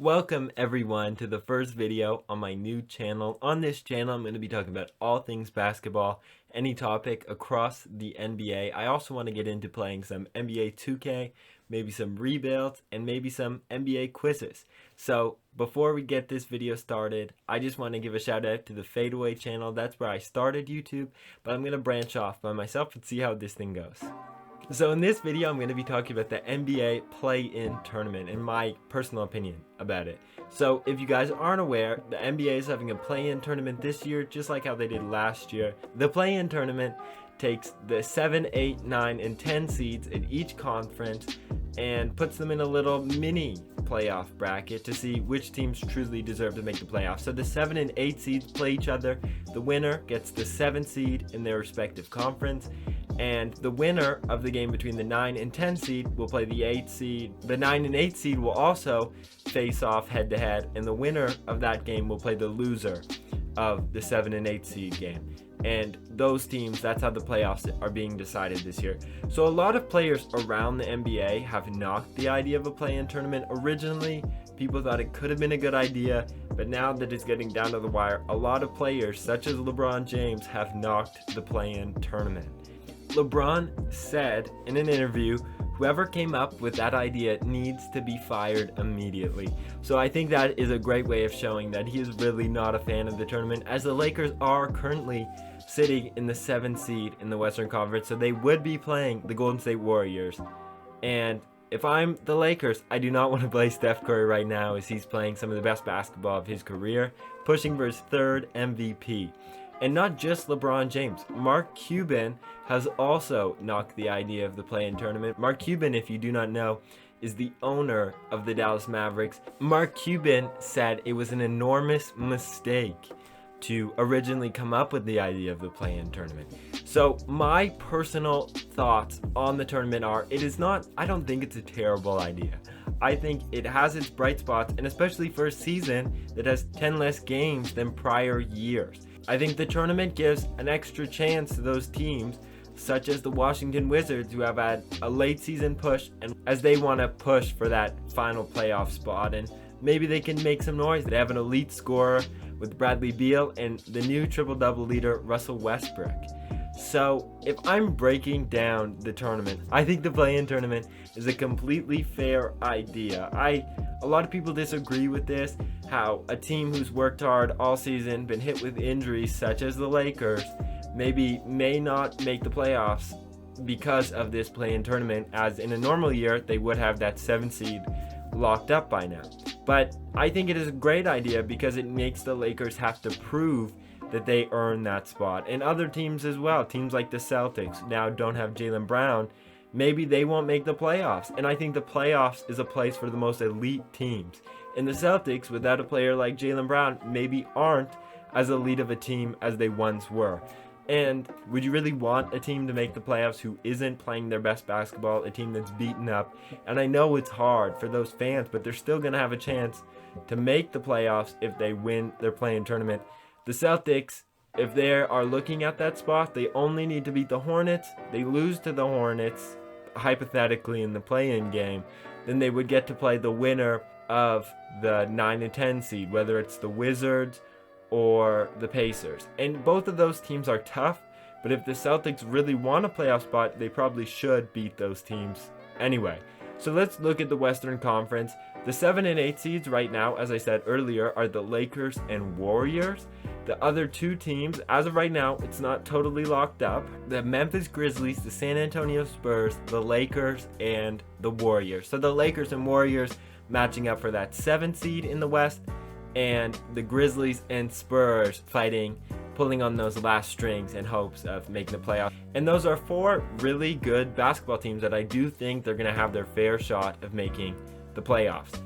Welcome everyone to the first video on my new channel. On this channel, I'm going to be talking about all things basketball, any topic across the NBA. I also want to get into playing some NBA 2K, maybe some rebuilds, and maybe some NBA quizzes. So before we get this video started, I just want to give a shout out to the Fadeaway channel. That's where I started YouTube, but I'm going to branch off by myself and see how this thing goes. So in this video, I'm going to be talking about the NBA play-in tournament and my personal opinion about it. So if you guys aren't aware, the NBA is having a play-in tournament this year, just like how they did last year. The play-in tournament takes the 7, 8, 9, and 10 seeds in each conference and puts them in a little mini playoff bracket to see which teams truly deserve to make the playoffs. So the 7 and 8 seeds play each other. The winner gets the 7 seed in their respective conference. And the winner of the game between the 9 and 10 seed will play the 8 seed. The 9 and 8 seed will also face off head to head, and the winner of that game will play the loser of the 7 and 8 seed game. And those teams, that's how the playoffs are being decided this year. So a lot of players around the NBA have knocked the idea of a play-in tournament. Originally, people thought it could have been a good idea, but now that it's getting down to the wire, a lot of players, such as LeBron James, have knocked the play-in tournament. LeBron said in an interview, whoever came up with that idea needs to be fired immediately. So I think that is a great way of showing that he is really not a fan of the tournament, as the Lakers are currently sitting in the 7th seed in the Western Conference, so they would be playing the Golden State Warriors. And if I'm the Lakers, I do not want to play Steph Curry right now, as he's playing some of the best basketball of his career, pushing for his 3rd MVP. And not just LeBron James. Mark Cuban has also knocked the idea of the play-in tournament. Mark Cuban, if you do not know, is the owner of the Dallas Mavericks. Mark Cuban said it was an enormous mistake to originally come up with the idea of the play-in tournament. So my personal thoughts on the tournament are, I don't think it's a terrible idea. I think it has its bright spots, and especially for a season that has 10 less games than prior years. I think the tournament gives an extra chance to those teams, such as the Washington Wizards, who have had a late season push, and as they want to push for that final playoff spot, and maybe they can make some noise. They have an elite scorer with Bradley Beal and the new triple-double leader Russell Westbrook. So if I'm breaking down the tournament, I think the play-in tournament is a completely fair idea. A lot of people disagree with this, how a team who's worked hard all season, been hit with injuries such as the Lakers, may not make the playoffs because of this play-in tournament, as in a normal year they would have that 7th seed locked up by now. But I think it is a great idea because it makes the Lakers have to prove that they earn that spot. And other teams as well, teams like the Celtics now don't have Jaylen Brown. Maybe they won't make the playoffs. And I think the playoffs is a place for the most elite teams. And the Celtics, without a player like Jaylen Brown, maybe aren't as elite of a team as they once were. And would you really want a team to make the playoffs who isn't playing their best basketball, a team that's beaten up? And I know it's hard for those fans, but they're still going to have a chance to make the playoffs if they win their play-in tournament. The Celtics, if they are looking at that spot, they only need to beat the Hornets. They lose to the Hornets, hypothetically in the play-in game, then they would get to play the winner of the 9 and 10 seed, whether it's the Wizards or the Pacers. And both of those teams are tough, but if the Celtics really want a playoff spot, they probably should beat those teams anyway. So let's look at the Western Conference. The 7 and 8 seeds right now, as I said earlier, are the Lakers and Warriors. The other two teams, as of right now, it's not totally locked up. The Memphis Grizzlies, the San Antonio Spurs, the Lakers, and the Warriors. So the Lakers and Warriors matching up for that 7th seed in the West, and the Grizzlies and Spurs fighting, pulling on those last strings in hopes of making the playoffs. And those are 4 really good basketball teams that I do think they're going to have their fair shot of making the playoffs.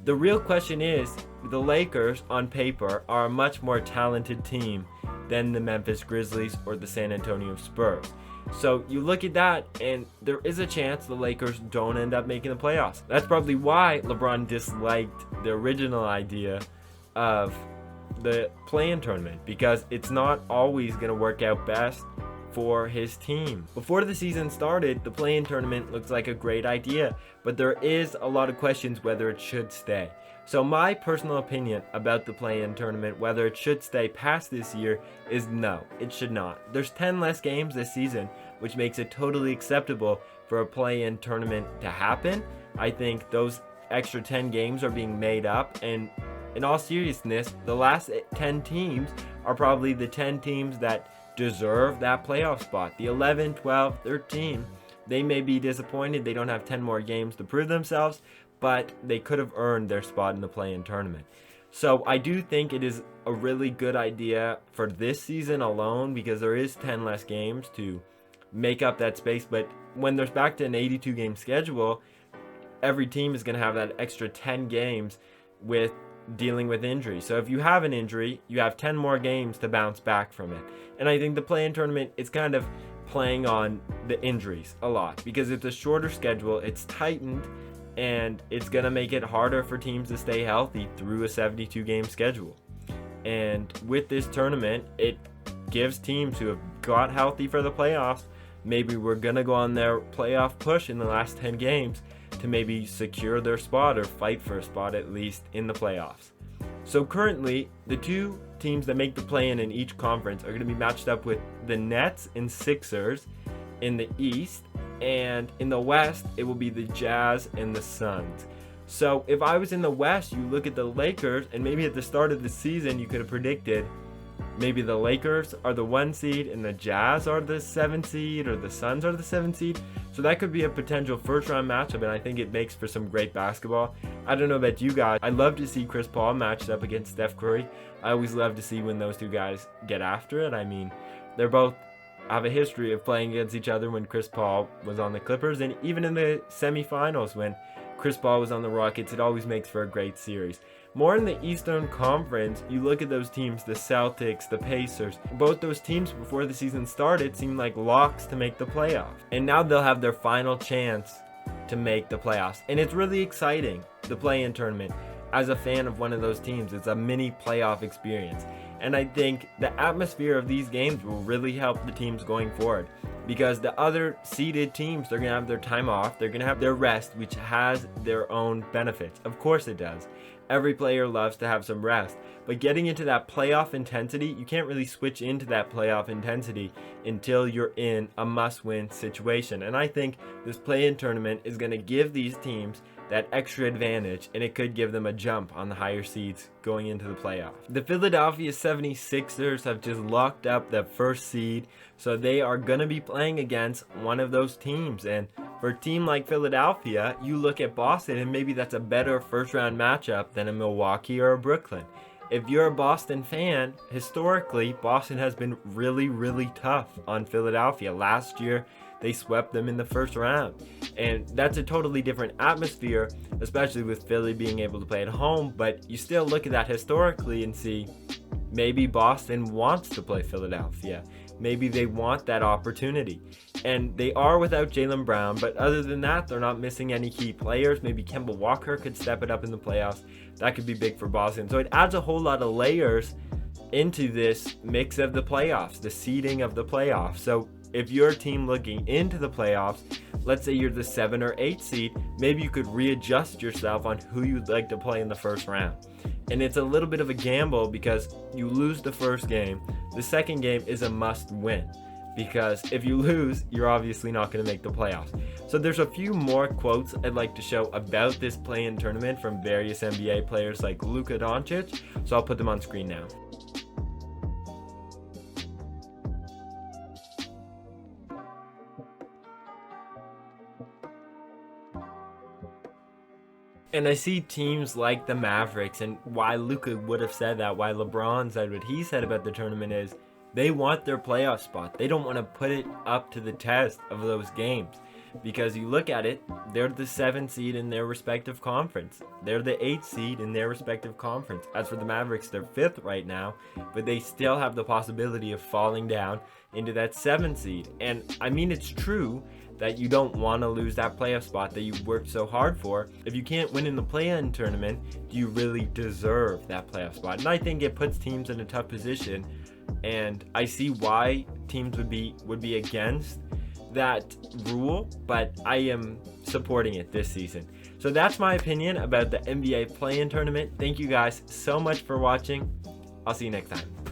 The real question is, the Lakers on paper are a much more talented team than the Memphis Grizzlies or the San Antonio Spurs. So you look at that, and there is a chance the Lakers don't end up making the playoffs. That's probably why LeBron disliked the original idea of the play-in tournament, because it's not always going to work out best for his team. Before the season started, the play-in tournament looks like a great idea, but there is a lot of questions whether it should stay. So my personal opinion about the play-in tournament, whether it should stay past this year, is no, it should not. There's 10 less games this season, which makes it totally acceptable for a play-in tournament to happen. I think those extra 10 games are being made up, and in all seriousness, the last 10 teams are probably the 10 teams that deserve that playoff spot. The 11, 12, 13, they may be disappointed they don't have 10 more games to prove themselves, but they could have earned their spot in the play-in tournament. So I do think it is a really good idea for this season alone, because there is 10 less games to make up that space. But when there's back to an 82 game schedule, every team is going to have that extra 10 games with dealing with injury. So if you have an injury, you have 10 more games to bounce back from it. And I think the play-in tournament is kind of playing on the injuries a lot, because it's a shorter schedule, it's tightened, and it's going to make it harder for teams to stay healthy through a 72 game schedule. And with this tournament, it gives teams who have got healthy for the playoffs, maybe we're going to go on their playoff push in the last 10 games to maybe secure their spot or fight for a spot at least in the playoffs. So currently, the two teams that make the play-in each conference are going to be matched up with the Nets and Sixers in the East, and in the West, it will be the Jazz and the Suns. So if I was in the West, you look at the Lakers, and maybe at the start of the season, you could have predicted maybe the Lakers are the 1 seed and the Jazz are the 7 seed, or the Suns are the 7 seed. So that could be a potential first round matchup, and I think it makes for some great basketball. I don't know about you guys. I love to see Chris Paul matched up against Steph Curry. I always love to see when those two guys get after it. I mean, they're both have a history of playing against each other when Chris Paul was on the Clippers, and even in the semifinals when Chris Paul was on the Rockets. It always makes for a great series. More in the Eastern Conference, you look at those teams, the Celtics, the Pacers. Both those teams before the season started seemed like locks to make the playoffs. And now they'll have their final chance to make the playoffs. And it's really exciting, the play-in tournament. As a fan of one of those teams, it's a mini playoff experience. And I think the atmosphere of these games will really help the teams going forward, because the other seeded teams, they're going to have their time off, they're going to have their rest, which has their own benefits. Of course it does. Every player loves to have some rest, but getting into that playoff intensity, you can't really switch into that playoff intensity until you're in a must-win situation. And I think this play-in tournament is going to give these teams that extra advantage, and it could give them a jump on the higher seeds going into the playoffs. The Philadelphia 76ers have just locked up the first seed, so they are going to be playing against one of those teams. And for a team like Philadelphia, you look at Boston, and maybe that's a better first round matchup than a Milwaukee or a Brooklyn. If you're a Boston fan, historically, Boston has been really, really tough on Philadelphia. Last year, they swept them in the first round. And that's a totally different atmosphere, especially with Philly being able to play at home. But you still look at that historically and see maybe Boston wants to play Philadelphia. Maybe they want that opportunity. And they are without Jaylen Brown, but other than that, they're not missing any key players. Maybe Kemba Walker could step it up in the playoffs. That could be big for Boston. So it adds a whole lot of layers into this mix of the playoffs, the seeding of the playoffs. So if you're a team looking into the playoffs, let's say you're the 7 or 8 seed, maybe you could readjust yourself on who you'd like to play in the first round. And it's a little bit of a gamble because you lose the first game. The second game is a must win, because if you lose, you're obviously not going to make the playoffs. So there's a few more quotes I'd like to show about this play-in tournament from various NBA players like Luka Doncic. So I'll put them on screen now. And I see teams like the Mavericks, and why Luka would have said that, why LeBron said what he said about the tournament is they want their playoff spot. They don't want to put it up to the test of those games, because you look at it, they're the 7 seed in their respective conference. They're the 8 seed in their respective conference. As for the Mavericks, they're 5th right now, but they still have the possibility of falling down into that 7 seed. And I mean, it's true that you don't want to lose that playoff spot that you've worked so hard for. If you can't win in the play-in tournament, do you really deserve that playoff spot? And I think it puts teams in a tough position, and I see why teams would be against that rule, but I am supporting it this season. So that's my opinion about the NBA play-in tournament. Thank you guys so much for watching. I'll see you next time.